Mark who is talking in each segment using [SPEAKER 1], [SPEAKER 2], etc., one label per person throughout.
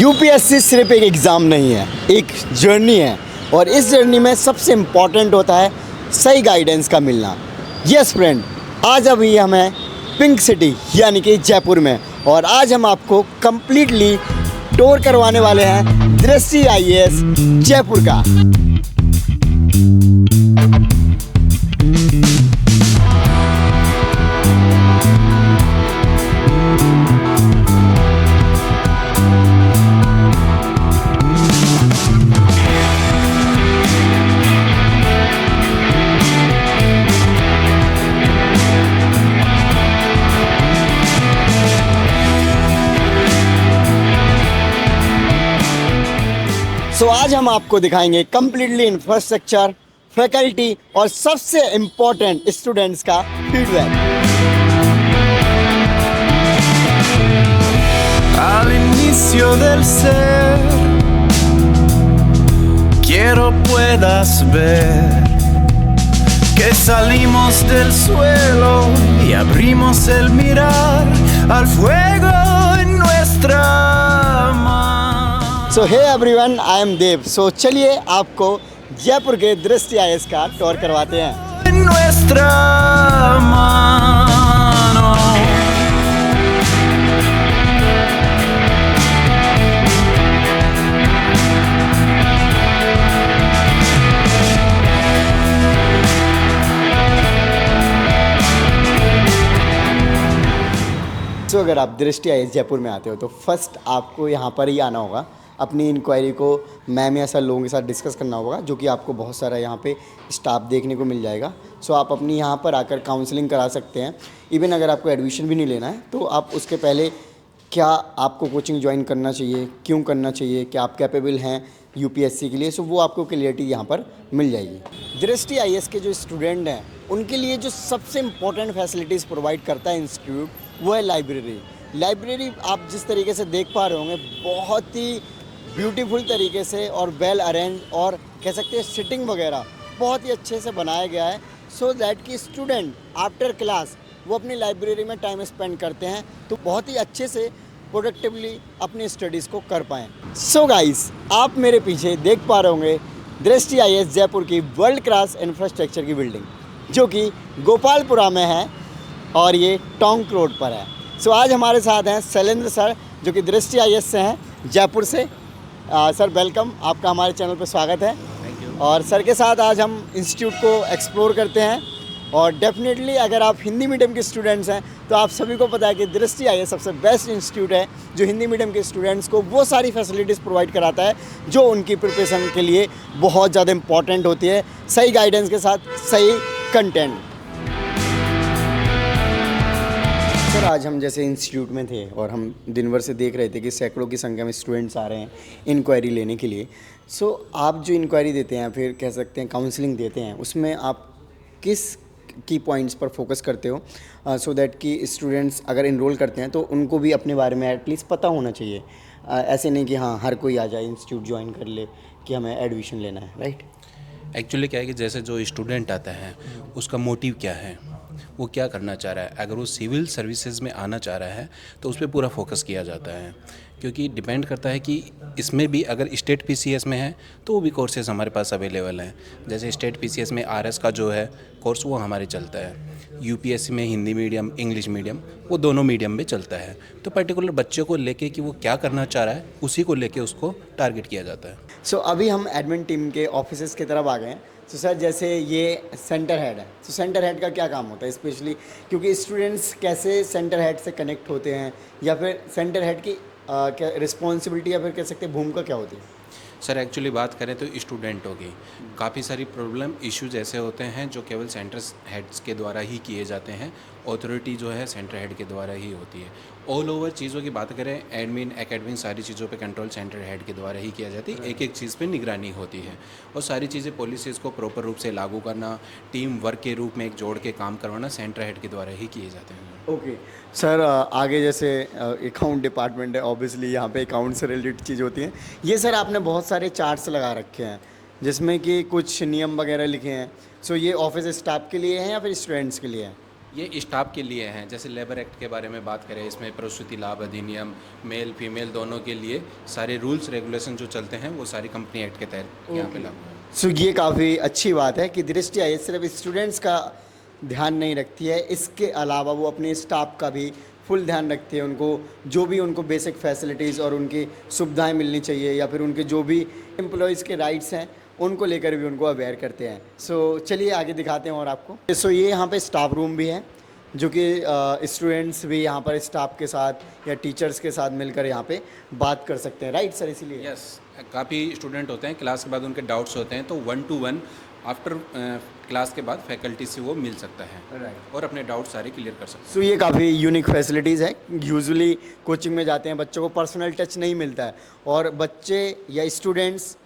[SPEAKER 1] UPSC सिर्फ एक exam नहीं है, एक जर्नी है और इस जर्नी में सबसे इम्पॉर्टेंट होता है सही गाइडेंस का मिलना। यस फ्रेंड, आज अभी हम हैं पिंक सिटी यानी कि जयपुर में और आज हम आपको कम्प्लीटली टूर करवाने वाले हैं दृष्टि आईएएस जयपुर का। सो आज हम आपको दिखाएंगे कम्प्लीटली इंफ्रास्ट्रक्चर, फैकल्टी और सबसे इम्पोर्टेंट स्टूडेंट्स का feedback.
[SPEAKER 2] Al inicio del ser, quiero puedas ver que salimos del suelo y abrimos el mirar al fuego en nuestra mano.
[SPEAKER 1] So hey everyone, I am Dev. So चलिए आपको जयपुर के दृष्टि IAS का tour करवाते हैं।
[SPEAKER 2] En nuestra mano.
[SPEAKER 1] सो अगर आप दृष्टि आईएएस जयपुर में आते हो तो फर्स्ट आपको यहाँ पर ही आना होगा। अपनी इंक्वायरी को मैम या सर लोगों के साथ डिस्कस करना होगा, जो कि आपको बहुत सारा यहाँ पे स्टाफ देखने को मिल जाएगा। सो आप अपनी यहाँ पर आकर काउंसलिंग करा सकते हैं। इवन अगर आपको एडमिशन भी नहीं लेना है तो आप उसके पहले क्या आपको कोचिंग ज्वाइन करना चाहिए, क्यों करना चाहिए, क्या आप कैपेबल हैं यूपीएससी के लिए, सो वो आपको क्लियरिटी यहाँ पर मिल जाएगी। दृष्टि आईएएस के जो स्टूडेंट हैं उनके लिए जो सबसे इम्पोर्टेंट फैसिलिटीज़ प्रोवाइड करता है इंस्टीट्यूट, वो है लाइब्रेरी। आप जिस तरीके से देख पा रहे होंगे, बहुत ही ब्यूटीफुल तरीके से और वेल अरेंज और कह सकते हैं सिटिंग वगैरह बहुत ही अच्छे से बनाया गया है, सो दैट कि स्टूडेंट आफ्टर क्लास वो अपनी लाइब्रेरी में टाइम स्पेंड करते हैं तो बहुत ही अच्छे से प्रोडक्टिवली अपनी स्टडीज़ को कर पाएँ। सो गाइस, आप मेरे पीछे देख पा रहे होंगे दृष्टि आईएएस जयपुर की वर्ल्ड क्लास इंफ्रास्ट्रक्चर की बिल्डिंग, जो कि गोपालपुरा में है और ये टोंक रोड पर है। सो आज हमारे साथ हैं शैलेंद्र सर, जो कि दृष्टि आईएएस से हैं जयपुर से। सर वेलकम, आपका हमारे चैनल पर स्वागत है।
[SPEAKER 2] Thank you.
[SPEAKER 1] और सर के साथ आज हम इंस्टीट्यूट को एक्सप्लोर करते हैं और डेफिनेटली अगर आप हिंदी मीडियम के स्टूडेंट्स हैं तो आप सभी को पता है कि दृष्टि आईएएस सबसे बेस्ट इंस्टीट्यूट है जो हिंदी मीडियम के स्टूडेंट्स को वो सारी फैसिलिटीज़ प्रोवाइड कराता है जो उनकी प्रिपरेशन के लिए बहुत ज़्यादा इंपॉर्टेंट होती है, सही गाइडेंस के साथ सही कंटेंट। सर आज हम जैसे इंस्टीट्यूट में थे और हम दिन भर से देख रहे थे कि सैकड़ों की संख्या में स्टूडेंट्स आ रहे हैं इंक्वायरी लेने के लिए। सो आप जो इंक्वायरी देते हैं, फिर कह सकते हैं काउंसलिंग देते हैं, उसमें आप किस की पॉइंट्स पर फोकस करते हो सो दैट कि स्टूडेंट्स अगर इनरोल करते हैं तो उनको भी अपने बारे में एटलीस्ट पता होना चाहिए। ऐसे नहीं कि हाँ हर कोई आ जाए इंस्टीट्यूट ज्वाइन कर ले कि हमें एडमिशन लेना है, राइट?
[SPEAKER 3] एक्चुअली क्या है कि जैसे जो स्टूडेंट आता है उसका मोटिव क्या है, वो क्या करना चाह रहा है। अगर वो सिविल सर्विसेज में आना चाह रहा है तो उस पर पूरा फोकस किया जाता है, क्योंकि डिपेंड करता है कि इसमें भी अगर स्टेट पीसीएस में है तो वो भी कोर्सेज हमारे पास अवेलेबल हैं। जैसे स्टेट पीसीएस में आरएस का जो है कोर्स वो हमारे चलता है, यूपीएससी में हिंदी मीडियम इंग्लिश मीडियम वो दोनों मीडियम में चलता है। तो पर्टिकुलर बच्चे को लेके कि वो क्या करना चाह रहा है उसी को लेके उसको टारगेट किया जाता है।
[SPEAKER 1] सो अभी हम एडमिन टीम के ऑफिसेज की तरफ आ गए हैं। तो सर जैसे ये सेंटर हेड है, तो सेंटर हेड का क्या काम होता है स्पेशली, क्योंकि स्टूडेंट्स कैसे सेंटर हेड से कनेक्ट होते हैं या फिर सेंटर हेड की क्या रिस्पॉन्सिबिलिटी या फिर कह सकते हैं भूमिका क्या होती है?
[SPEAKER 3] सर एक्चुअली बात करें तो स्टूडेंटों की काफ़ी सारी प्रॉब्लम इश्यूज ऐसे होते हैं जो केवल सेंटर हेड्स के द्वारा ही किए जाते हैं। अथॉरिटी जो है सेंटर हेड के द्वारा ही होती है। ऑल ओवर चीज़ों की बात करें, एडमिन एकेडमिन सारी चीज़ों पे कंट्रोल सेंटर हेड के द्वारा ही किया जाती है। एक एक चीज़ पे निगरानी होती है और सारी चीज़ें पॉलिसीज़ को प्रॉपर रूप से लागू करना, टीम वर्क के रूप में एक जोड़ के काम करवाना सेंटर हेड के द्वारा ही किए जाते हैं।
[SPEAKER 1] ओके सर, आगे जैसे अकाउंट डिपार्टमेंट है, ऑब्वियसली यहाँ पे अकाउंट से रिलेटेड चीज़ होती हैं। ये सर आपने बहुत सारे चार्ट्स लगा रखे हैं जिसमें कि कुछ नियम वगैरह लिखे हैं। सो ये ऑफिस स्टाफ के लिए हैं या फिर स्टूडेंट्स के लिए है?
[SPEAKER 3] ये स्टाफ के लिए हैं। जैसे लेबर एक्ट के बारे में बात करें, इसमें प्रसूति लाभ अधिनियम मेल फीमेल दोनों के लिए सारे रूल्स रेगुलेशन जो चलते हैं वो सारी कंपनी एक्ट के तहत यहाँ पे लागू है।
[SPEAKER 1] सो ये काफ़ी अच्छी बात है कि दृष्टि आईएएस सिर्फ स्टूडेंट्स का ध्यान नहीं रखती है, इसके अलावा वो अपने स्टाफ का भी फुल ध्यान रखती है। उनको जो भी उनको बेसिक फैसिलिटीज़ और उनकी सुविधाएं मिलनी चाहिए या फिर उनके जो भी एम्प्लॉयज़ के राइट्स हैं उनको लेकर भी उनको अवेयर करते हैं। सो चलिए आगे दिखाते हैं और आपको। सो ये यहाँ पे स्टाफ रूम भी है जो कि स्टूडेंट्स भी यहाँ पर स्टाफ के साथ या टीचर्स के साथ मिलकर यहाँ पे बात कर सकते हैं, राइट सर? इसीलिए
[SPEAKER 3] यस, काफ़ी स्टूडेंट होते हैं, क्लास के बाद उनके डाउट्स होते हैं, तो 1 to 1 आफ्टर क्लास के बाद फैकल्टी से वो मिल सकता है
[SPEAKER 1] राइट।
[SPEAKER 3] और अपने डाउट सारे क्लियर कर सकता है।
[SPEAKER 1] सो ये काफ़ी यूनिक फैसिलिटीज़ है। यूजुअली कोचिंग में जाते हैं बच्चों को पर्सनल टच नहीं मिलता है और बच्चे या स्टूडेंट्स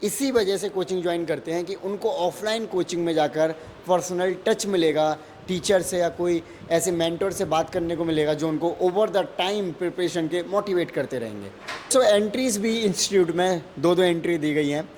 [SPEAKER 1] इसी वजह से कोचिंग ज्वाइन करते हैं कि उनको ऑफलाइन कोचिंग में जाकर पर्सनल टच मिलेगा, टीचर से या कोई ऐसे मेंटर से बात करने को मिलेगा जो उनको ओवर द टाइम प्रिपरेशन के मोटिवेट करते रहेंगे। सो एंट्रीज़ भी इंस्टीट्यूट में 2-2 एंट्री दी गई हैं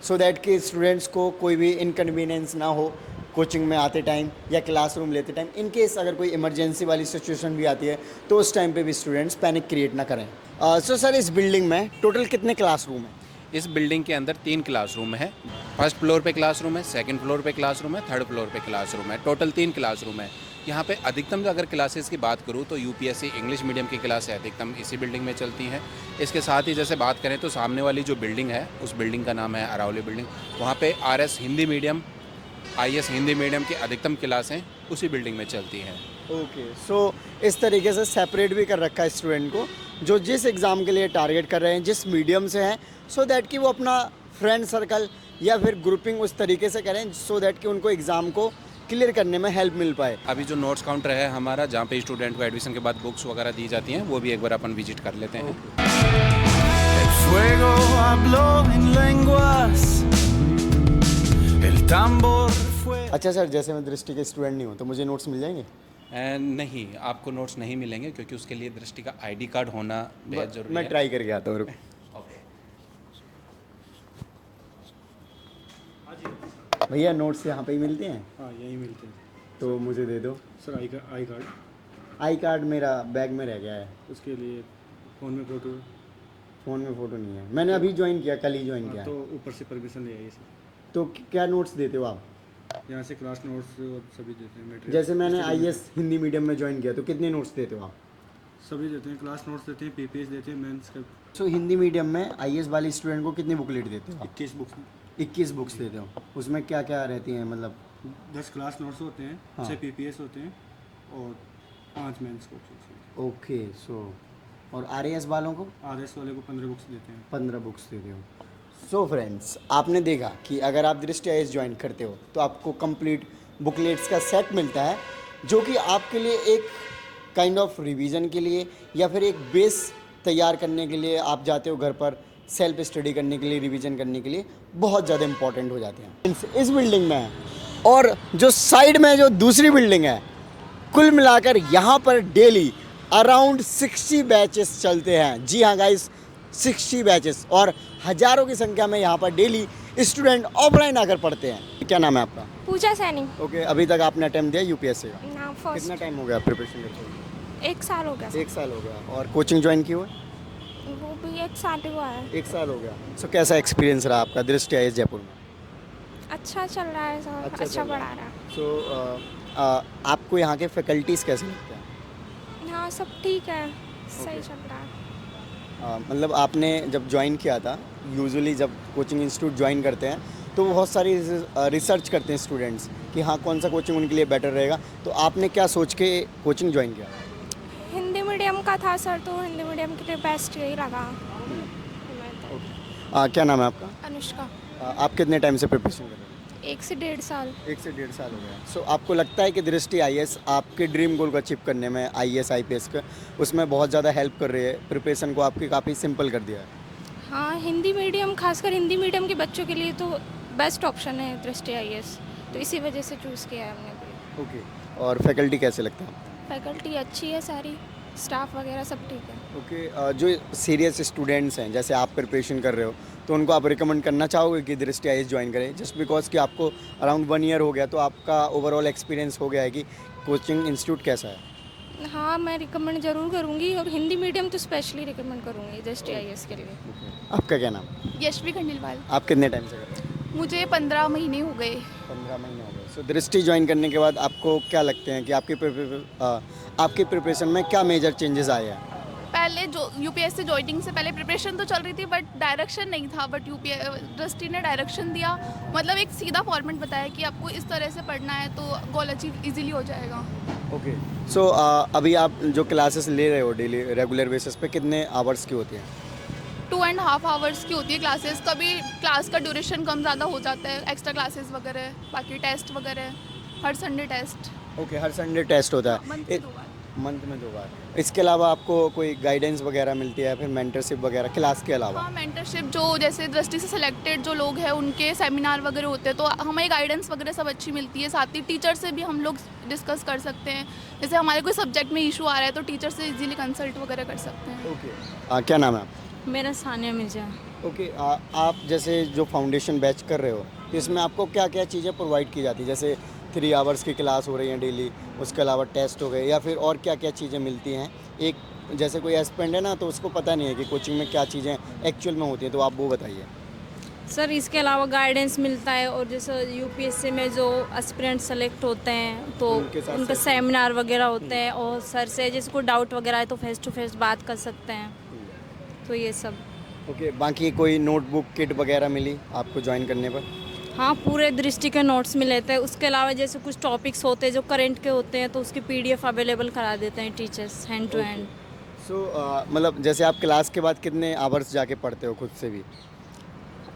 [SPEAKER 1] सो दैट कि स्टूडेंट्स को कोई भी इनकन्वीनियंस ना हो कोचिंग में आते टाइम या क्लासरूम लेते टाइम। इन केस अगर कोई इमरजेंसी वाली सिचुएशन भी आती है तो उस टाइम पे भी स्टूडेंट्स पैनिक क्रिएट ना करें। सो सर, इस बिल्डिंग में टोटल कितने क्लासरूम हैं?
[SPEAKER 3] इस बिल्डिंग के अंदर 3 क्लासरूम है। फर्स्ट फ्लोर पे क्लासरूम है, सेकंड फ्लोर पे क्लासरूम है, थर्ड फ्लोर पे क्लासरूम है। टोटल 3 क्लासरूम है। यहाँ पे अधिकतम अगर क्लासेस की बात करूँ तो यूपीएससी इंग्लिश मीडियम की क्लासें अधिकतम इसी बिल्डिंग में चलती हैं। इसके साथ ही जैसे बात करें तो सामने वाली जो बिल्डिंग है उस बिल्डिंग का नाम है अरावली बिल्डिंग। वहाँ पे RS Hindi medium, IS Hindi medium की अधिकतम क्लासें उसी बिल्डिंग में चलती हैं।
[SPEAKER 1] ओके, सो इस तरीके से सेपरेट भी कर रखा है स्टूडेंट को जो जिस एग्ज़ाम के लिए टारगेट कर रहे हैं, जिस मीडियम से हैं, सो दैट कि वो अपना फ्रेंड सर्कल या फिर ग्रुपिंग उस तरीके से करें सो दैट कि उनको एग्ज़ाम को क्लियर करने में हेल्प मिल पाए।
[SPEAKER 3] अभी जो नोट्स काउंटर है हमारा, जहाँ पे स्टूडेंट को एडमिशन के बाद बुक्स वगैरह दी जाती हैं, वो भी एक बार अपन विजिट कर लेते हैं।
[SPEAKER 2] El fuego habló en lenguas, el tambor fue.
[SPEAKER 1] अच्छा सर, जैसे मैं दृष्टि के स्टूडेंट नहीं हूँ तो मुझे नोट्स मिल जाएंगे?
[SPEAKER 3] नहीं, आपको नोट्स नहीं मिलेंगे क्योंकि उसके लिए दृष्टि का आईडी कार्ड होना बेहद जरूरी
[SPEAKER 1] मैं
[SPEAKER 3] है।
[SPEAKER 1] ट्राई करके आता हूँ। भैया नोट्स यहाँ पे ही मिलते हैं?
[SPEAKER 4] हाँ, यही मिलते हैं
[SPEAKER 1] तो मुझे दे दो।
[SPEAKER 4] Sir. I card
[SPEAKER 1] I card मेरा बैग में रह गया है।
[SPEAKER 4] उसके लिए फ़ोन में फ़ोटो।
[SPEAKER 1] फ़ोन में फ़ोटो नहीं है, मैंने अभी ज्वाइन किया, कल ही ज्वाइन किया।
[SPEAKER 4] तो ऊपर से परमिशन ले आइए सर।
[SPEAKER 1] तो क्या नोट्स देते हो आप?
[SPEAKER 4] यहाँ से क्लास नोट्स और सभी देते हैं। मटेरियल
[SPEAKER 1] जैसे मैंने आईएएस हिंदी मीडियम में ज्वाइन किया तो कितने नोट्स देते हो आप?
[SPEAKER 4] सभी देते हैं, क्लास नोट्स देते हैं, पीपीएस देते हैं, मेंस का।
[SPEAKER 1] सो हिंदी मीडियम में आईएएस वाले स्टूडेंट को कितनी बुकलेट देते हो आप?
[SPEAKER 4] 21 बुक्स में
[SPEAKER 1] 21 बुक्स देते हो। उसमें क्या क्या रहती हैं, मतलब
[SPEAKER 4] 10 क्लास नोट्स होते हैं,
[SPEAKER 1] हाँ।
[SPEAKER 4] 6 पीपीएस होते हैं और 5 मेंस बुक्स होते हैं।
[SPEAKER 1] ओके, सो और आरएएस वालों को
[SPEAKER 4] आरएस वाले को 15 बुक्स देते हैं।
[SPEAKER 1] 15 बुक्स देते हो। सो फ्रेंड्स, आपने देखा कि अगर आप दृष्टि आईएएस ज्वाइन करते हो तो आपको कंप्लीट बुकलेट्स का सेट मिलता है जो कि आपके लिए एक काइंड ऑफ रिवीजन के लिए या फिर एक बेस तैयार करने के लिए आप जाते हो घर पर सेल्फ स्टडी करने के लिए, रिवीजन करने के लिए बहुत ज़्यादा इंपॉर्टेंट हो जाते हैं। इस बिल्डिंग में है और जो साइड में जो दूसरी बिल्डिंग है, कुल मिलाकर यहाँ पर डेली अराउंड 60 बैचेस चलते हैं। जी हाँ गाइस, 60 बैचेस और हज़ारों की संख्या में यहाँ पर डेली स्टूडेंट ऑफलाइन आकर पढ़ते हैं। क्या नाम है आपका?
[SPEAKER 5] पूजा सैनी।
[SPEAKER 1] ओके, अभी तक आपने अटेम्प्ट दिया यूपीएससी का?
[SPEAKER 5] ना
[SPEAKER 1] कितना
[SPEAKER 5] फर्स्ट
[SPEAKER 1] टाइम हो गया प्रिपरेशन करते हुए?
[SPEAKER 5] 1 साल हो गया।
[SPEAKER 1] 1 साल हो गया। और कोचिंग ज्वाइन की हुआ?
[SPEAKER 5] वो भी 1 साल हुआ है।
[SPEAKER 1] 1 साल हो गया। सो कैसा एक्सपीरियंस रहा आपका दृष्टि आईएएस जयपुर में?
[SPEAKER 5] अच्छा चल रहा है सब, अच्छा
[SPEAKER 1] चल रहा
[SPEAKER 5] पढ़ा
[SPEAKER 1] है।
[SPEAKER 5] रहा है।
[SPEAKER 1] सो आपको यहाँ के फैकल्टीज़ कैसे लगते हैं?
[SPEAKER 5] हाँ सब ठीक है, सही चल रहा है।
[SPEAKER 1] मतलब आपने जब ज्वाइन किया था, यूजुअली जब कोचिंग इंस्टीट्यूट ज्वाइन करते हैं तो वो बहुत सारी रिसर्च करते हैं स्टूडेंट्स कि हाँ कौन सा कोचिंग उनके लिए बेटर रहेगा, तो आपने क्या सोच के कोचिंग ज्वाइन किया?
[SPEAKER 5] हिंदी मीडियम का था सर, तो हिंदी मीडियम के लिए बेस्ट यही लगा।
[SPEAKER 1] क्या नाम है आपका?
[SPEAKER 5] अनुष्का।
[SPEAKER 1] आप कितने टाइम से प्रिपरेशन कर रहे हैं?
[SPEAKER 5] 1 से 1.5 साल।
[SPEAKER 1] 1 से 1.5 साल हो गया। सो आपको लगता है कि दृष्टि आईएएस आपके ड्रीम गोल को अचीव करने में, आईएएस आईपीएस का, उसमें बहुत ज़्यादा हेल्प कर रही है, प्रिपरेशन को आपकी काफ़ी सिंपल कर दिया है?
[SPEAKER 5] हाँ, हिंदी मीडियम, खासकर हिंदी मीडियम के बच्चों के लिए तो बेस्ट ऑप्शन है दृष्टि आईएएस, तो इसी वजह से चूज़ किया है हमने भी।
[SPEAKER 1] ओके, और फैकल्टी कैसे लगता है?
[SPEAKER 5] फैकल्टी अच्छी है सारी, स्टाफ वगैरह सब ठीक है।
[SPEAKER 1] ओके, जो सीरियस स्टूडेंट्स हैं, जैसे आप प्रिपरेशन कर रहे हो, तो उनको आप रिकमेंड करना चाहोगे कि दृष्टि आईएएस ज्वाइन करें, जस्ट बिकॉज कि आपको अराउंड 1 ईयर हो गया, तो आपका ओवरऑल एक्सपीरियंस हो गया है कि कोचिंग इंस्टीट्यूट कैसा है?
[SPEAKER 5] हाँ, मैं रिकमेंड ज़रूर करूँगी और हिंदी मीडियम तो स्पेशली रिकमेंड करूँगी दृष्टि आईएएस के लिए।
[SPEAKER 1] आपका क्या नाम?
[SPEAKER 6] यशवी खंडेलवाल।
[SPEAKER 1] आप कितने टाइम से कर रहे हैं?
[SPEAKER 6] मुझे 15 महीने हो गए।
[SPEAKER 1] 15 महीने हो गए। सो दृष्टि ज्वाइन करने के बाद आपको क्या लगते हैं कि आपकी प्रिपरेशन में क्या मेजर चेंजेस आए हैं?
[SPEAKER 6] पहले जो यूपीएससी ज्वाइनिंग से पहले प्रिपरेशन तो चल रही थी बट डायरेक्शन नहीं था, बट दृष्टि ने डायरेक्शन दिया, मतलब एक सीधा फॉर्मेट बताया कि आपको इस तरह से पढ़ना है तो गोल अचीव इजीली हो जाएगा।
[SPEAKER 1] ओके। सो अभी आप जो क्लासेस ले रहे हो डेली रेगुलर बेसिस पे कितने आवर्स की होती हैं?
[SPEAKER 6] 2.5 आवर्स की होती है क्लासेस। कभी क्लास का ड्यूरेशन कम ज़्यादा हो जाता है, एक्स्ट्रा क्लासेस वगैरह, बाकी टेस्ट वगैरह, हर संडे टेस्ट।
[SPEAKER 1] ओके, हर संडे टेस्ट होता है मंथ में 2 बार। इसके अलावा आपको कोई गाइडेंस वगैरह मिलती है, फिर मेंटरशिप वगैरह क्लास के अलावा?
[SPEAKER 6] हाँ, मेंटरशिप जो जैसे दृष्टि से सिलेक्टेड जो लोग हैं उनके सेमिनार वगैरह होते हैं तो हमें गाइडेंस वगैरह सब अच्छी मिलती है। साथ ही टीचर से भी हम लोग डिस्कस कर सकते हैं, जैसे हमारे कोई सब्जेक्ट में इशू आ रहा है तो टीचर से इजीली कंसल्ट वगैरह कर सकते हैं।
[SPEAKER 1] ओके। क्या नाम है आपका?
[SPEAKER 7] मेरा सानिया मिर्जा।
[SPEAKER 1] ओके। आप जैसे जो फाउंडेशन बैच कर रहे हो तो इसमें आपको क्या क्या चीज़ें प्रोवाइड की जाती है? जैसे 3 आवर्स की क्लास हो रही हैं डेली, उसके अलावा टेस्ट हो गए, या फिर और क्या क्या चीज़ें मिलती हैं? एक जैसे कोई एस्पिरेंट है ना तो उसको पता नहीं है कि कोचिंग में क्या चीज़ें एक्चुअल में होती हैं, तो आप वो बताइए।
[SPEAKER 7] सर इसके अलावा गाइडेंस मिलता है और जैसे यूपीएससी में जो एस्पिरेंट सेलेक्ट होते हैं तो
[SPEAKER 1] उनके साथ
[SPEAKER 7] उनका सेमिनार वगैरह होते हैं और सर से जैसे कोई डाउट वगैरह है तो फेस टू फेस बात कर सकते हैं, तो ये सब।
[SPEAKER 1] ओके। बाकी कोई नोटबुक किट वगैरह मिली आपको ज्वाइन करने पर?
[SPEAKER 7] हाँ, पूरे दृष्टि के नोट्स मिले थे। उसके अलावा जैसे कुछ टॉपिक्स होते हैं जो करंट के होते हैं तो उसकी पीडीएफ अवेलेबल करा देते हैं टीचर्स हैंड टू हैंड।
[SPEAKER 1] सो मतलब जैसे आप क्लास के बाद कितने आवर्स जाके पढ़ते हो खुद से भी?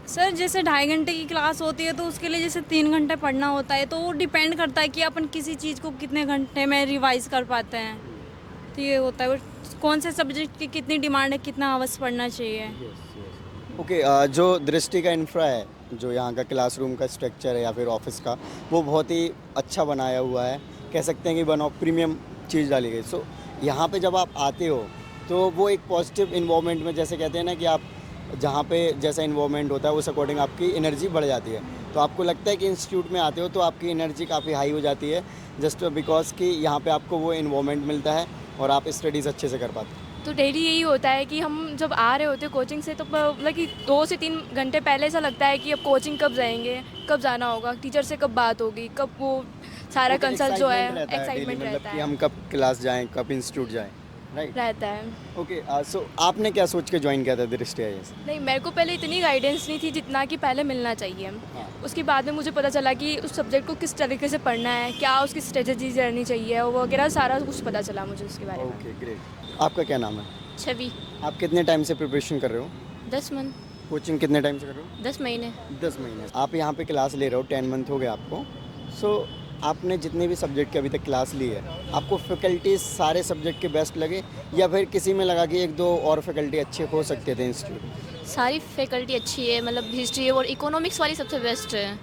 [SPEAKER 7] सर जैसे 2.5 घंटे की क्लास होती है तो उसके लिए जैसे 3 घंटे पढ़ना होता है, तो वो डिपेंड करता है कि अपन किसी चीज़ को कितने घंटे में रिवाइज कर पाते हैं, तो ये होता है वो कौन से सब्जेक्ट की कितनी डिमांड है, कितना आवर्स पढ़ना चाहिए।
[SPEAKER 1] ओके। जो दृष्टि का इंफ्रा है, जो यहाँ का क्लासरूम का स्ट्रक्चर है या फिर ऑफिस का, वो बहुत ही अच्छा बनाया हुआ है, कह सकते हैं कि वन ऑफ प्रीमियम चीज़ डाली गई। सो यहाँ पे जब आप आते हो तो वो एक पॉजिटिव इन्वॉर्मेंट में, जैसे कहते हैं ना कि आप जहाँ पे जैसा इन्वॉर्मेंट होता है उस अकॉर्डिंग आपकी एनर्जी बढ़ जाती है, तो आपको लगता है कि इंस्टीट्यूट में आते हो तो आपकी एनर्जी काफ़ी हाई हो जाती है, जस्ट बिकॉज कि यहाँ पे आपको वो इन्वॉर्मेंट मिलता है और आप स्टडीज़ अच्छे से कर पाते हैं।
[SPEAKER 8] तो डेली यही होता है कि हम जब आ रहे होते हैं कोचिंग से तो मतलब कि 2 से 3 घंटे पहले ऐसा लगता है कि अब कोचिंग कब जाएंगे, कब जाना होगा, टीचर से कब बात होगी, कब वो सारा कंसल्ट जो है एक्साइटमेंट रहता
[SPEAKER 1] कि
[SPEAKER 8] है,
[SPEAKER 1] हम कब क्लास जाएं, कब इंस्टीट्यूट जाएं, राइट?
[SPEAKER 8] रहता है।
[SPEAKER 1] ओके। सो आपने क्या सोच के ज्वाइन किया था दृष्टि आईएएस?
[SPEAKER 8] नहीं, मेरे को पहले इतनी गाइडेंस नहीं थी जितना कि पहले मिलना चाहिए।
[SPEAKER 1] हाँ।
[SPEAKER 8] उसके बाद में मुझे पता चला कि उस सब्जेक्ट को किस तरीके से पढ़ना है, क्या उसकी स्ट्रेटजीज रहनी चाहिए और वगैरह सारा कुछ पता चला मुझे उसके बारे में।
[SPEAKER 1] Okay, great. आपका क्या नाम है?
[SPEAKER 5] छवि।
[SPEAKER 1] आप कितने टाइम से प्रिपरेशन कर रहे हो?
[SPEAKER 5] 10 मंथ।
[SPEAKER 1] कोचिंग कितने टाइम से कर रहे हो?
[SPEAKER 5] 10 महीने।
[SPEAKER 1] 10 महीने। आप यहाँ पे क्लास ले रहे हो, 10 मंथ हो गए आपको। सो आपने जितने भी सब्जेक्ट की अभी तक क्लास ली है, आपको फैकल्टी सारे सब्जेक्ट के बेस्ट लगे या फिर किसी में लगा कि 1-2 और फैकल्टी अच्छे हो सकते थे इंस्टीट्यूट?
[SPEAKER 5] सारी फैकल्टी अच्छी है, मतलब हिस्ट्री और इकोनॉमिक्स वाली सबसे बेस्ट है।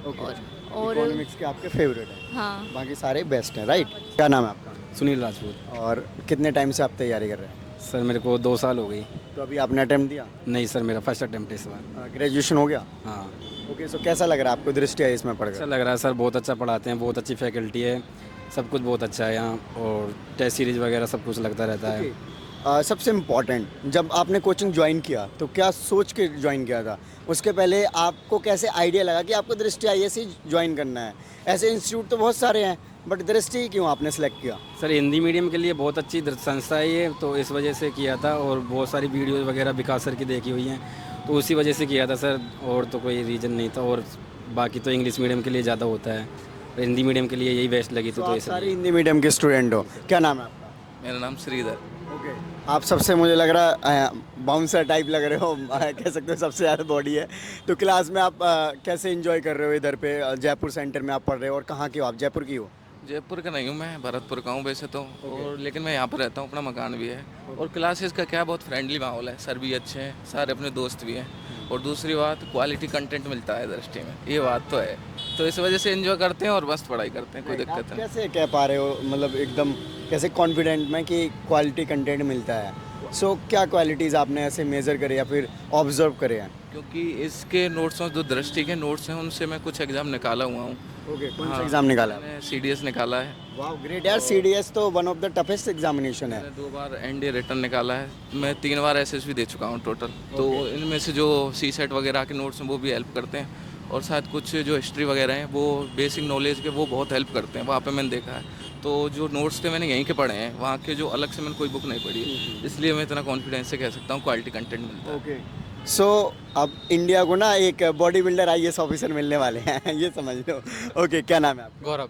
[SPEAKER 1] ओके।
[SPEAKER 5] और
[SPEAKER 1] इकोनॉमिक्स के आपके फेवरेट है,
[SPEAKER 5] हाँ,
[SPEAKER 1] बाकी सारे बेस्ट हैं, राइट? क्या नाम है आपका?
[SPEAKER 9] सुनील राजपूत।
[SPEAKER 1] और कितने टाइम से आप तैयारी कर रहे हैं?
[SPEAKER 9] सर मेरे को 2 साल हो गई।
[SPEAKER 1] तो अभी आपने अटेम्प्ट दिया?
[SPEAKER 9] नहीं सर, मेरा फर्स्ट अटेम्प्ट है इस बार।
[SPEAKER 1] ग्रेजुएशन हो गया?
[SPEAKER 9] हाँ।
[SPEAKER 1] ओके। सो कैसा लग रहा है आपको दृष्टि आईएएस में
[SPEAKER 9] अच्छा
[SPEAKER 1] पढ़कर?
[SPEAKER 9] लग रहा है सर, बहुत अच्छा पढ़ाते हैं, बहुत अच्छी फैकल्टी है, सब कुछ बहुत अच्छा है यहाँ, और टेस्ट सीरीज वगैरह सब कुछ लगता रहता है।
[SPEAKER 1] सबसे इम्पॉर्टेंट, जब आपने कोचिंग ज्वाइन किया तो क्या सोच के ज्वाइन किया था? उसके पहले आपको कैसे आइडिया लगा कि आपको दृष्टि आईएएस ही ज्वाइन करना है? ऐसे इंस्टीट्यूट तो बहुत सारे हैं बट दृष्टि क्यों आपने सेलेक्ट किया?
[SPEAKER 9] सर हिंदी मीडियम के लिए बहुत अच्छी संस्था है ये, तो इस वजह से किया था, और बहुत सारी वीडियोज़ वगैरह विकास सर की देखी हुई हैं, तो उसी वजह से किया था सर, और तो कोई रीज़न नहीं था। और बाकी तो इंग्लिश मीडियम के लिए ज़्यादा होता है, हिंदी मीडियम के लिए यही बेस्ट लगी थी, तो
[SPEAKER 1] आप
[SPEAKER 9] इसलिए।
[SPEAKER 1] सारे हिंदी मीडियम के स्टूडेंट हो। क्या नाम है आपका?
[SPEAKER 10] मेरा नाम श्रीधर।
[SPEAKER 1] ओके। आप सबसे मुझे लग रहा है बाउंसर टाइप लग रहे हो, कह सकते हो सबसे ज़्यादा बॉडी है, तो क्लास में आप कैसे एंजॉय कर रहे हो? इधर पे जयपुर सेंटर में आप पढ़ रहे हो, और कहाँ के हो आप? जयपुर की हो?
[SPEAKER 10] जयपुर का नहीं हूँ मैं, भरतपुर का हूँ वैसे तो, और लेकिन मैं यहाँ पर रहता हूँ, अपना मकान भी है, और क्लासेस का क्या बहुत फ्रेंडली माहौल है, सर भी अच्छे हैं, सारे अपने दोस्त भी हैं, और दूसरी बात क्वालिटी कंटेंट मिलता है दृष्टि में, ये बात तो है, तो इस वजह से एंजॉय करते हैं और बस पढ़ाई करते हैं, कोई दिक्कत
[SPEAKER 1] आप
[SPEAKER 10] नहीं।
[SPEAKER 1] कैसे कह पा रहे हो, मतलब एकदम कैसे कॉन्फिडेंट में कि क्वालिटी कंटेंट मिलता है? सो क्या क्वालिटीज़ आपने ऐसे मेज़र करे या फिर ऑब्जर्व करे हैं?
[SPEAKER 10] क्योंकि इसके नोट्स में जो दृष्टि के नोट्स हैं उनसे मैं कुछ एग्ज़ाम निकाला हुआ हूँ।
[SPEAKER 1] ओके, कौन सा एग्ज़ाम निकाला?
[SPEAKER 10] मैंने CDS निकाला है।
[SPEAKER 1] वाह ग्रेट यार, CDS तो one of the toughest examination है।
[SPEAKER 10] मैंने 2 बार NDA रिटर्न निकाला है। मैं 3 बार SSB दे चुका हूँ टोटल। तो इनमें से जो CSET वगैरह के नोट्स हैं वो भी हेल्प करते हैं, और साथ कुछ जो हिस्ट्री वगैरह हैं वो बेसिक नॉलेज के वो बहुत हेल्प करते हैं, वहाँ पे मैंने देखा है। तो जो नोट्स थे मैंने यहीं के पढ़े हैं, वहाँ के जो अलग से मैंने कोई बुक नहीं पढ़ी है, इसलिए मैं इतना कॉन्फिडेंस से कह सकता हूँ क्वालिटी कंटेंट मिलता है।
[SPEAKER 1] ओके, सो अब इंडिया को ना एक बॉडी बिल्डर IAS ऑफिसर मिलने वाले हैं ये समझ लो। ओके, क्या नाम है आपका?
[SPEAKER 11] गौरव।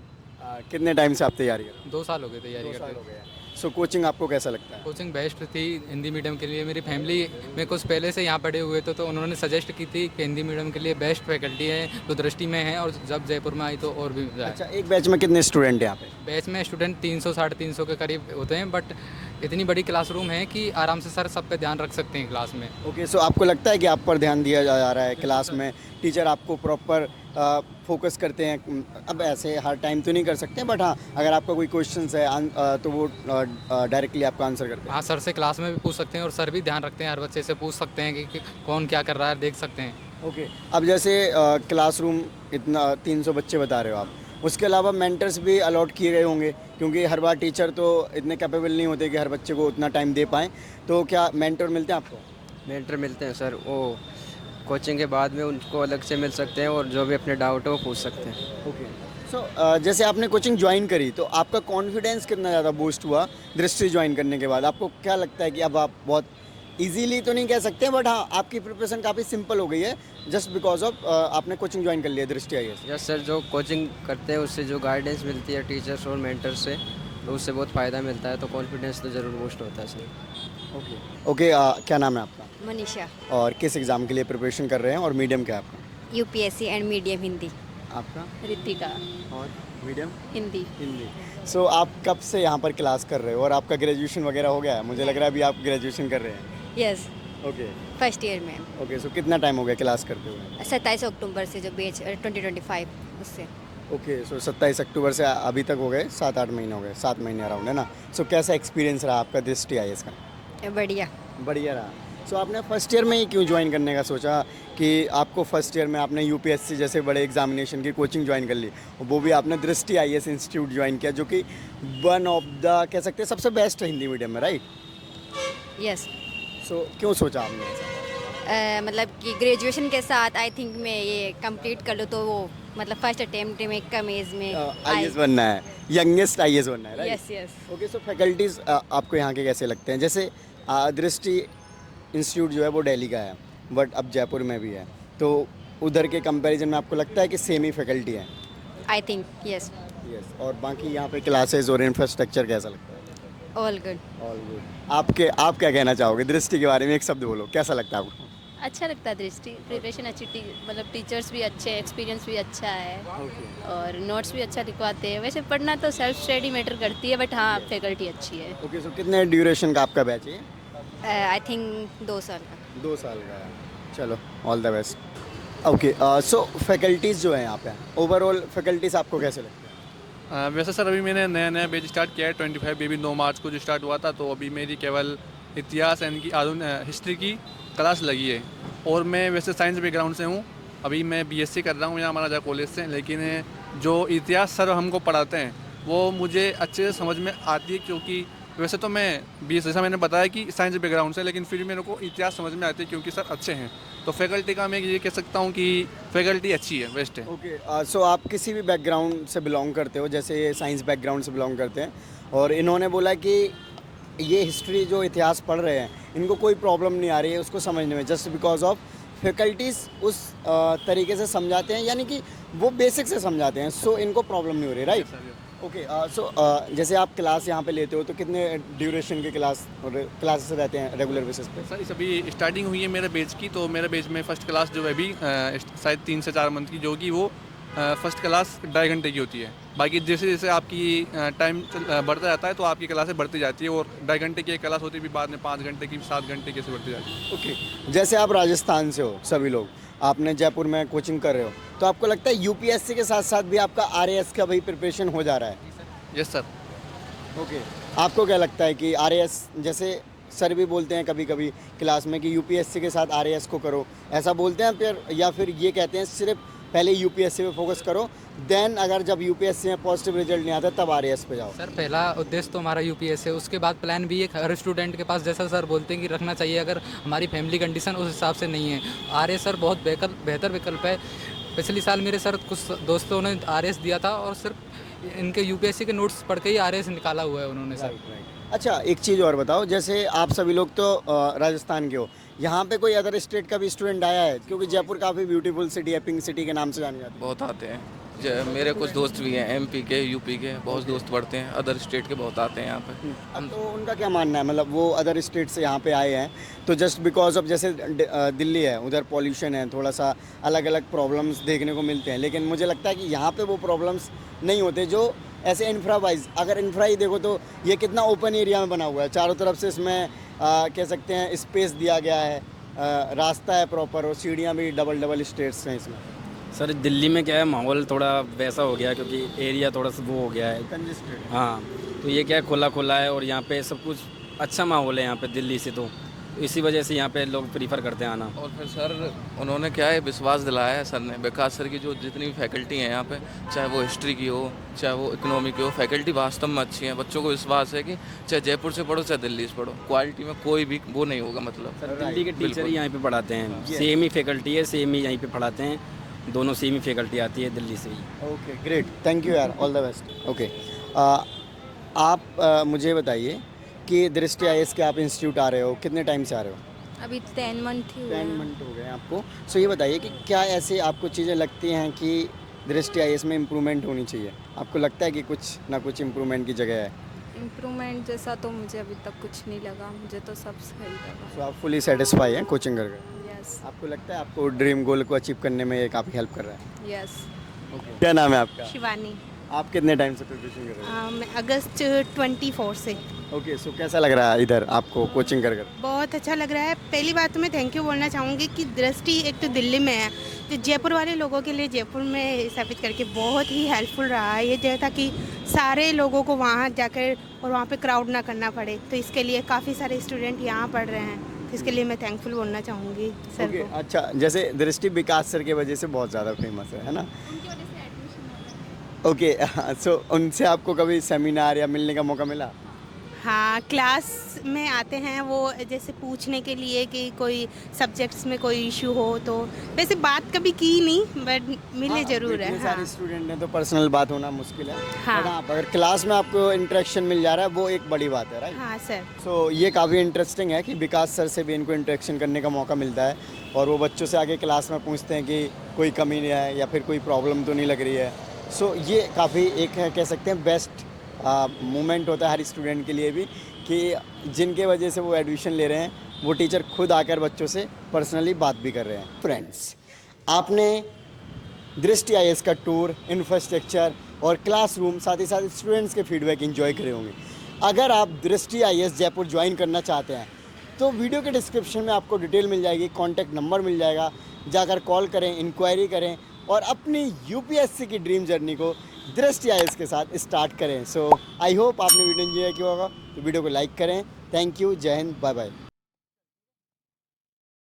[SPEAKER 1] कितने टाइम से आप तैयारी कर रहे हो?
[SPEAKER 11] 2 साल हो गए तैयारी करते
[SPEAKER 1] हो गए। सो कोचिंग आपको कैसा लगता है?
[SPEAKER 11] कोचिंग बेस्ट थी हिंदी मीडियम के लिए। मेरी फैमिली में कुछ पहले से यहाँ पढ़े हुए थे, तो उन्होंने सजेस्ट की थी कि हिंदी मीडियम के लिए बेस्ट फैकल्टी है जो दृष्टि में है, और जब जयपुर में आई तो और भी मजा आया।
[SPEAKER 1] अच्छा, एक बैच में कितने स्टूडेंट हैं यहाँ पे?
[SPEAKER 11] बैच में स्टूडेंट 300 साढ़े 300 के करीब होते हैं, बट इतनी बड़ी क्लासरूम है कि आराम से सर सब पे ध्यान रख सकते हैं क्लास में।
[SPEAKER 1] ओके, सो आपको लगता है कि आप पर ध्यान दिया जा रहा है क्लास में? टीचर आपको प्रॉपर फोकस करते हैं? अब ऐसे हर टाइम तो नहीं कर सकते, बट हाँ अगर आपका कोई क्वेश्चन है तो वो डायरेक्टली आपका आंसर करते हैं?
[SPEAKER 11] हाँ, सर से क्लास में भी पूछ सकते हैं, और सर भी ध्यान रखते हैं, हर बच्चे से पूछ सकते हैं कि कौन क्या कर रहा है, देख सकते हैं।
[SPEAKER 1] ओके, अब जैसे क्लासरूम इतना 300 बच्चे बता रहे हो आप, उसके अलावा मेंटर्स भी अलॉट किए गए होंगे, क्योंकि हर बार टीचर तो इतने कैपेबल नहीं होते कि हर बच्चे को उतना टाइम दे पाएँ, तो क्या मेंटर मिलते हैं आपको?
[SPEAKER 12] मेंटर मिलते हैं सर, वो कोचिंग के बाद में उनको अलग से मिल सकते हैं, और जो भी अपने डाउट है वो पूछ सकते हैं।
[SPEAKER 1] ओके, सो जैसे आपने कोचिंग ज्वाइन करी तो आपका कॉन्फिडेंस कितना ज़्यादा बूस्ट हुआ दृष्टि ज्वाइन करने के बाद? आपको क्या लगता है कि अब आप बहुत इजीली तो नहीं कह सकते, बट हाँ आपकी प्रिपरेशन काफ़ी सिंपल हो गई है जस्ट बिकॉज ऑफ आपने कोचिंग ज्वाइन कर लिया दृष्टि IAS?
[SPEAKER 12] यस सर, जो कोचिंग करते हैं उससे जो गाइडेंस मिलती है टीचर्स और मेंटर से, तो उससे बहुत फ़ायदा मिलता है, तो कॉन्फिडेंस तो ज़रूर बूस्ट होता है सर।
[SPEAKER 1] ओके, क्या नाम है आपका?
[SPEAKER 13] मनीषा।
[SPEAKER 1] और किस एग्ज़ाम के लिए प्रिपरेशन कर रहे हैं, और मीडियम क्या है आपका?
[SPEAKER 13] UPSC and medium Hindi.
[SPEAKER 1] आपका?
[SPEAKER 13] रितिका।
[SPEAKER 1] और मीडियम?
[SPEAKER 13] हिंदी।
[SPEAKER 1] हिंदी। सो आप कब से यहाँ पर क्लास कर रहे हो, और आपका ग्रेजुएशन वगैरह हो गया है? मुझे लग रहा है अभी आप ग्रेजुएशन कर रहे हैं।
[SPEAKER 13] यस।
[SPEAKER 1] ओके,
[SPEAKER 13] फर्स्ट ईयर में।
[SPEAKER 1] ओके, सो कितना टाइम हो गया क्लास करते हुए?
[SPEAKER 13] 27 अक्टूबर से जो बैच 2025 उससे।
[SPEAKER 1] ओके, सो 27 अक्टूबर से अभी तक हो गए 7-8 महीने हो गए, 7 महीने अराउंड, है ना? सो कैसा एक्सपीरियंस रहा आपका दृष्टि IAS का?
[SPEAKER 13] बढ़िया।
[SPEAKER 1] बढ़िया रहा। सो आपने फर्स्ट ईयर में ही क्यों ज्वाइन करने का सोचा कि आपको फर्स्ट ईयर में आपने UPSC जैसे बड़े एग्जामिनेशन की कोचिंग ज्वाइन कर ली, वो भी आपने दृष्टि IAS इंस्टीट्यूट ज्वाइन किया, जो कि वन ऑफ द कह सकते हैं सबसे बेस्ट है हिंदी मीडियम में, राइट?
[SPEAKER 13] यस।
[SPEAKER 1] सो क्यों सोचा आपने ऐसा?
[SPEAKER 13] मतलब कि ग्रेजुएशन के साथ आई थिंक मैं ये कंप्लीट कर लूँ तो वो मतलब फर्स्ट अटेम्प्ट में कम एज में
[SPEAKER 1] IAS बनना है, यंगेस्ट IAS बनना है, राइट?
[SPEAKER 13] Yes yes.
[SPEAKER 1] ओके, सो फैकल्टीज़ आपको यहाँ के कैसे लगते हैं? जैसे दृष्टि इंस्टीट्यूट जो है वो दिल्ली का है, बट अब जयपुर में भी है, तो उधर के कंपैरिजन में आपको लगता है कि सेम ही फैकल्टी है?
[SPEAKER 13] I think yes.
[SPEAKER 1] यस। और बाकी यहाँ पे क्लासेस और इंफ्रास्ट्रक्चर कैसा लगता है?
[SPEAKER 13] All good.
[SPEAKER 1] All good. आप क्या कहना चाहोगे दृष्टि के बारे में? एक शब्द बोलो, कैसा लगता है आपको?
[SPEAKER 14] अच्छा लगता है दृष्टि, प्रिपरेशन अच्छी, मतलब टीचर्स भी अच्छे, एक्सपीरियंस भी अच्छा है, और नोट्स भी अच्छा लिखवाते हैं। वैसे पढ़ना तो सेल्फ स्टडी मैटर करती है, बट हाँ फैकल्टी अच्छी है।
[SPEAKER 1] ओके, सो कितने ड्यूरेशन का आपका बैच है?
[SPEAKER 13] आई थिंक 2 साल का।
[SPEAKER 1] 2 साल का है। चलो, all the best. Okay, so faculties जो है यहाँ पे, ओवरऑल फैकल्टीज़ आपको कैसे लगती है?
[SPEAKER 15] वैसे सर अभी मैंने नया बैच स्टार्ट किया है 25 बेबी 9 मार्च को जो स्टार्ट हुआ था, तो अभी मेरी केवल इतिहास एंड की हिस्ट्री की क्लास लगी है, और मैं वैसे साइंस बैकग्राउंड से हूँ। अभी मैं BSc कर रहा हूँ यहाँ महाराजा कॉलेज से, लेकिन जो इतिहास सर हमको पढ़ाते हैं वो मुझे अच्छे से समझ में आती है, क्योंकि वैसे तो मैं BSc जैसा मैंने बताया कि साइंस बैकग्राउंड से, लेकिन फिर मेरे को इतिहास समझ में आती है क्योंकि सर अच्छे हैं। तो फैकल्टी का मैं ये कह सकता हूँ कि फैकल्टी अच्छी है, बेस्ट है।
[SPEAKER 1] ओके, सो आप किसी भी बैकग्राउंड से बिलोंग करते हो, जैसे साइंस बैकग्राउंड से बिलोंग करते हैं, और इन्होंने बोला कि ये हिस्ट्री जो इतिहास पढ़ रहे हैं इनको कोई प्रॉब्लम नहीं आ रही है उसको समझने में, जस्ट बिकॉज ऑफ फैकल्टीज़ उस तरीके से समझाते हैं, यानी कि वो बेसिक से समझाते हैं, सो इनको प्रॉब्लम नहीं हो रही, राइट? ओके, सो जैसे आप क्लास यहाँ पे लेते हो तो कितने ड्यूरेशन के क्लासेस रहते हैं रेगुलर बेसिस पे?
[SPEAKER 15] सर इस अभी स्टार्टिंग हुई है मेरे बैच की, तो मेरे बैच में फ़र्स्ट क्लास जो है अभी शायद 3 से 4 मंथ की, जो कि वो फ़र्स्ट क्लास 2.5 घंटे की होती है। बाकी जैसे जैसे आपकी टाइम बढ़ता जाता है तो आपकी क्लासें बढ़ती जाती है, और 2.5 घंटे की एक क्लास होती है, फिर बाद में 5 घंटे की, 7 घंटे की, ऐसे बढ़ती जाती है।
[SPEAKER 1] ओके, जैसे आप राजस्थान से हो, सभी लोग आपने जयपुर में कोचिंग कर रहे हो, तो आपको लगता है UPSC के साथ साथ भी आपका RAS का भी प्रिपरेशन हो जा रहा है?
[SPEAKER 15] Yes sir.
[SPEAKER 1] ओके, आपको क्या लगता है कि RAS जैसे सर भी बोलते हैं कभी कभी क्लास में कि यूपीएससी के साथ आरएएस को करो, ऐसा बोलते हैं फिर, या फिर ये कहते हैं सिर्फ पहले यूपीएससी पे फोकस करो, देन अगर जब यूपीएससी में पॉजिटिव रिजल्ट नहीं आता तब आरएएस पे जाओ?
[SPEAKER 11] सर पहला उद्देश्य तो हमारा यूपीएससी है, उसके बाद प्लान भी एक हर स्टूडेंट के पास, जैसा सर बोलते हैं कि रखना चाहिए, अगर हमारी फैमिली कंडीशन उस हिसाब से नहीं है। आरएएस सर बहुत बेहतर विकल्प है। पिछले साल मेरे सर कुछ दोस्तों ने आरएएस दिया था और सिर्फ इनके यूपीएससी के नोट्स पढ़ के ही आरएएस निकाला हुआ है उन्होंने सर।
[SPEAKER 1] अच्छा, एक चीज़ और बताओ, जैसे आप सभी लोग तो राजस्थान के हो, यहाँ पे कोई अदर स्टेट का भी स्टूडेंट आया है? क्योंकि जयपुर काफ़ी ब्यूटीफुल सिटी है, पिंक सिटी के नाम से जानी जाती है।
[SPEAKER 10] बहुत आते हैं, मेरे कुछ दोस्त भी हैं एमपी के, यूपी के, बहुत दोस्त पढ़ते हैं, अदर स्टेट के बहुत आते हैं यहाँ पे।
[SPEAKER 1] अब तो उनका क्या मानना है, मतलब वो अदर स्टेट से यहाँ पे आए हैं तो जस्ट बिकॉज ऑफ, जैसे दिल्ली है उधर पॉल्यूशन है, थोड़ा सा अलग अलग प्रॉब्लम्स देखने को मिलते हैं, लेकिन मुझे लगता है कि यहाँ पे वो प्रॉब्लम्स नहीं होते जो ऐसे इंफ्रा वाइज। अगर इंफ्रा ही देखो तो ये कितना ओपन एरिया में बना हुआ है, चारों तरफ से इसमें कह सकते हैं स्पेस दिया गया है, रास्ता है प्रॉपर, और सीढ़ियाँ भी डबल स्टेयर्स हैं इसमें।
[SPEAKER 9] सर दिल्ली में क्या है, माहौल थोड़ा वैसा हो गया है क्योंकि एरिया थोड़ा सा वो हो गया है
[SPEAKER 1] कंजेस्टेड।
[SPEAKER 9] हाँ, तो ये क्या है, खुला है और यहाँ पे सब कुछ अच्छा माहौल है यहाँ पे दिल्ली से, तो इसी वजह से यहाँ पे लोग प्रीफर करते हैं आना।
[SPEAKER 10] और फिर सर उन्होंने क्या है, विश्वास दिलाया है सर ने, विकास सर की जो जितनी भी फैकल्टी हैं यहाँ पे, चाहे वो हिस्ट्री की हो, चाहे वो इकोनॉमी की हो, फैकल्टी वास्तव में अच्छी है। बच्चों को विश्वास है कि चाहे जयपुर से पढ़ो चाहे दिल्ली से पढ़ो, क्वालिटी में कोई भी वो नहीं होगा। मतलब
[SPEAKER 9] सर दिल्ली के टीचर ही यहाँ पे पढ़ाते हैं, सेम ही फैकल्टी है, सेम ही यहीं पे पढ़ाते हैं, दोनों सेम ही फैकल्टी आती है दिल्ली से ही।
[SPEAKER 1] ओके ग्रेट, थैंक यू यार, ऑल द बेस्ट। ओके, आप मुझे बताइए कि दृष्टि आईएएस के आप इंस्टीट्यूट आ रहे हो, कितने टाइम से आ रहे हो?
[SPEAKER 13] अभी 10 मंथ ही
[SPEAKER 1] 10 मंथ हो गए आपको। सो ये बताइए कि क्या ऐसे आपको चीज़ें लगती हैं कि दृष्टि आईएएस में इम्प्रूवमेंट होनी चाहिए? आपको लगता है कि कुछ ना कुछ इम्प्रूवमेंट की जगह है?
[SPEAKER 16] इम्प्रूवमेंट जैसा तो मुझे अभी तक कुछ नहीं लगा, मुझे तो सब सही लगा।
[SPEAKER 1] सो आप फुली सेटिस्फाई हैं कोचिंग करके?
[SPEAKER 16] यस।
[SPEAKER 1] आपको लगता है आपको ड्रीम गोल को अचीव करने में ये काफ़ी हेल्प कर रहा है?
[SPEAKER 16] यस।
[SPEAKER 1] ओके, क्या नाम है आपका?
[SPEAKER 17] शिवानी।
[SPEAKER 1] आप कितने टाइम से प्रिपरेशन कर रहे हैं?
[SPEAKER 17] मैं अगस्त 24 से।
[SPEAKER 1] ओके, सो कैसा लग रहा है इधर आपको कोचिंग कर?
[SPEAKER 17] बहुत अच्छा लग रहा है। पहली बात तो मैं थैंक यू बोलना चाहूँगी कि दृष्टि एक तो दिल्ली में है, तो जयपुर वाले लोगों के लिए जयपुर में स्थापित करके बहुत ही हेल्पफुल रहा है ये, जैसा कि सारे लोगों को वहाँ जाकर और वहाँ पे क्राउड ना करना पड़े, तो इसके लिए काफ़ी सारे स्टूडेंट यहाँ पढ़ रहे हैं, तो इसके लिए मैं थैंकफुल बोलना चाहूँगी सर को।
[SPEAKER 1] अच्छा, जैसे दृष्टि विकास सर के वजह से बहुत ज़्यादा फेमस है ना? ओके, सो उनसे आपको कभी सेमिनार या मिलने का मौका मिला?
[SPEAKER 17] हाँ, क्लास में आते हैं वो, जैसे पूछने के लिए कि कोई सब्जेक्ट्स में कोई इशू हो, तो वैसे बात कभी की नहीं, बट मिले जरूर है।
[SPEAKER 1] सारे स्टूडेंट हैं तो पर्सनल बात होना मुश्किल है।
[SPEAKER 17] हाँ।
[SPEAKER 1] बट हाँ, अगर क्लास में आपको इंटरेक्शन मिल जा रहा है वो एक बड़ी बात है, राइट?
[SPEAKER 17] हाँ सर।
[SPEAKER 1] सो ये काफ़ी इंटरेस्टिंग है कि विकास सर से भी इनको इंटरेक्शन करने का मौका मिलता है, और वो बच्चों से आगे क्लास में पूछते हैं कि कोई कमी नहीं है या फिर कोई प्रॉब्लम तो नहीं लग रही है। सो ये काफ़ी एक है, कह सकते हैं बेस्ट मोमेंट होता है हर स्टूडेंट के लिए भी, कि जिनके वजह से वो एडमिशन ले रहे हैं वो टीचर खुद आकर बच्चों से पर्सनली बात भी कर रहे हैं। फ्रेंड्स, आपने दृष्टि आईएएस का टूर, इंफ्रास्ट्रक्चर और क्लासरूम, साथ ही साथ स्टूडेंट्स के फीडबैक एंजॉय करे होंगे। अगर आप दृष्टि आईएएस जयपुर ज्वाइन करना चाहते हैं तो वीडियो के डिस्क्रिप्शन में आपको डिटेल मिल जाएगी, कॉन्टैक्ट नंबर मिल जाएगा, जाकर कॉल करें, इंक्वायरी करें और अपनी यूपीएससी की ड्रीम जर्नी को दृष्टि आईएएस के साथ स्टार्ट करें। सो आई होप आपने वीडियो एंजॉय किया होगा, तो वीडियो को लाइक करें। थैंक यू, जय हिंद, बाय बाय।